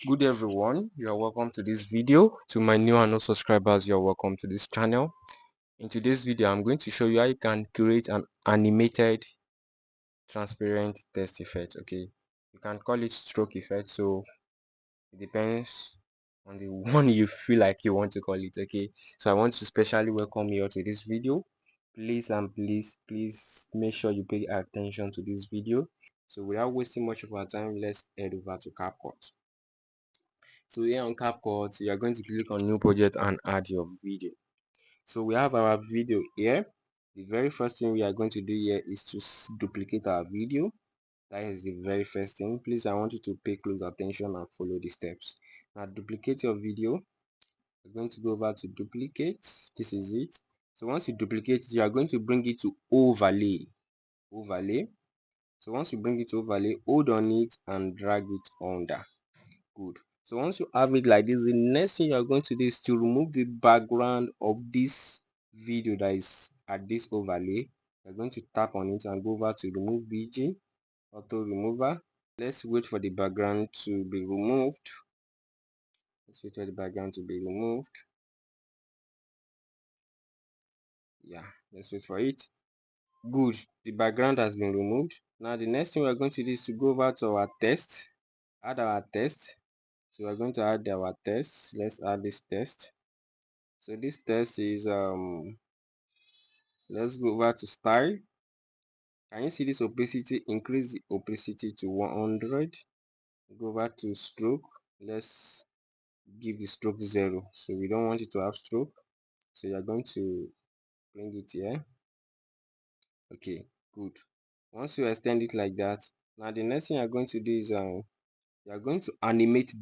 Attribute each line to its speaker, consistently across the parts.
Speaker 1: Good everyone, you are welcome to this video. To my new and old subscribers, you are welcome to this channel. In today's video, I'm going to show you how you can create an animated transparent text effect. Okay, you can call it stroke effect, so it depends on the one you feel like you want to call it. Okay, so I want to specially welcome you all to this video. Please and please make sure you pay attention to this video. So without wasting much of our time, let's head over to CapCut. So here on CapCut, you are going to click on new project and add your video. So we have our video here. The very first thing we are going to do here is to duplicate our video. That is the very first thing. Please, I want you to pay close attention and follow the steps. Now duplicate your video. We're going to go over to duplicate. This is it. So once you duplicate it, you are going to bring it to overlay. So once you bring it to overlay, hold on it and drag it under. Good. So once you have it like this, the next thing you are going to do is to remove the background of this video that is at this overlay. You're going to tap on it and go over to remove bg, auto remover. Let's wait for the background to be removed. Yeah, let's wait for it. Good, the background has been removed. Now the next thing we're going to do is to go over to our test, add our test. So we're going to add our test. Let's add this test. So this test is let's go over to style. Can you see this opacity? Increase the opacity to 100. Go over to stroke. Let's give the stroke 0, so we don't want it to have stroke. So you're going to bring it here. Okay, good. Once you extend it like that, now the next thing you're going to do is you're going to animate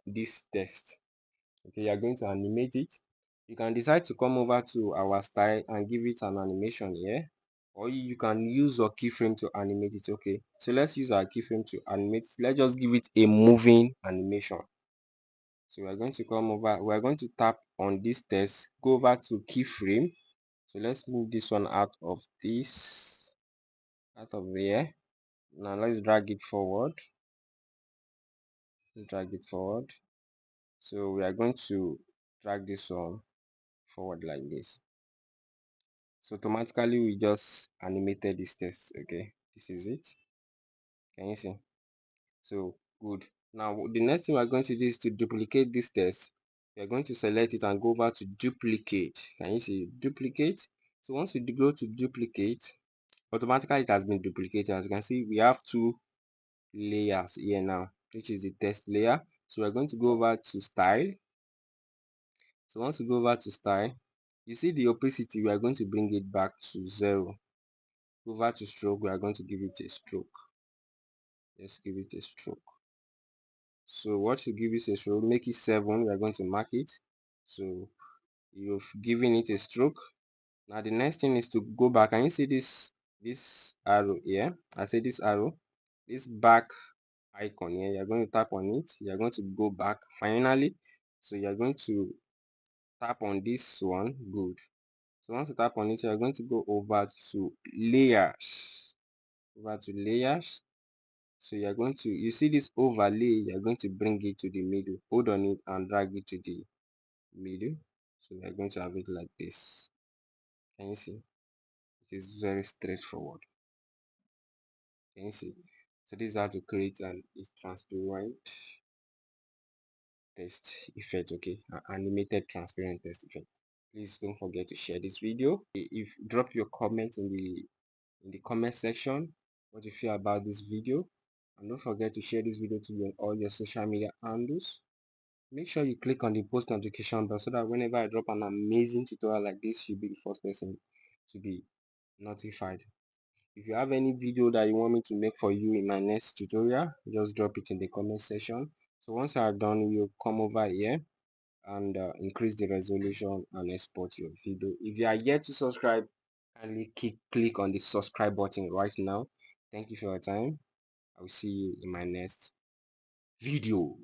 Speaker 1: this text. Okay, you're going to animate it. You can decide to come over to our style and give it an animation here, or you can use your keyframe to animate it. Okay, so let's use our keyframe to animate. Let's just give it a moving animation. So we're going to come over, we're going to tap on this text, go over to keyframe. So let's move this one out of there. Now let's drag it forward. So we are going to drag this one forward like this. So automatically we just animated this text. Okay, this is it. Can you see? So good. Now the next thing we're going to do is to duplicate this text. We're going to select it and go over to duplicate. Can you see? Duplicate. So once you go to duplicate, automatically it has been duplicated. As you can see, we have two layers here now, which is the text layer. So we're going to go over to style. So once you go over to style, you see the opacity, we are going to bring it back to 0. Go over to stroke, we are going to give it a stroke. Let's give it a stroke. So what you give it a stroke, make it 7, we are going to mark it. So you've given it a stroke. Now the next thing is to go back, and you see this arrow here. I say this arrow, this back icon here, you're going to tap on it, you're going to go back finally. So you're going to tap on this one. Good. So once you tap on it, you're going to go over to layers. So you're going to, you see this overlay, you're going to bring it to the middle, hold on it and drag it to the middle. So we're going to have it like this. Can you see? It is very straightforward. Can you see? So this is how to create an transparent text effect. Okay, an animated transparent text effect. Please don't forget to share this video. If drop your comment in the comment section what you feel about this video, and don't forget to share this video to all your social media handles. Make sure you click on the post notification bell so that whenever I drop an amazing tutorial like this, you'll be the first person to be notified. If you have any video that you want me to make for you in my next tutorial, just drop it in the comment section. So once I have done, you'll come over here and increase the resolution and export your video. If you are yet to subscribe, kindly click on the subscribe button right now. Thank you for your time. I will see you in my next video.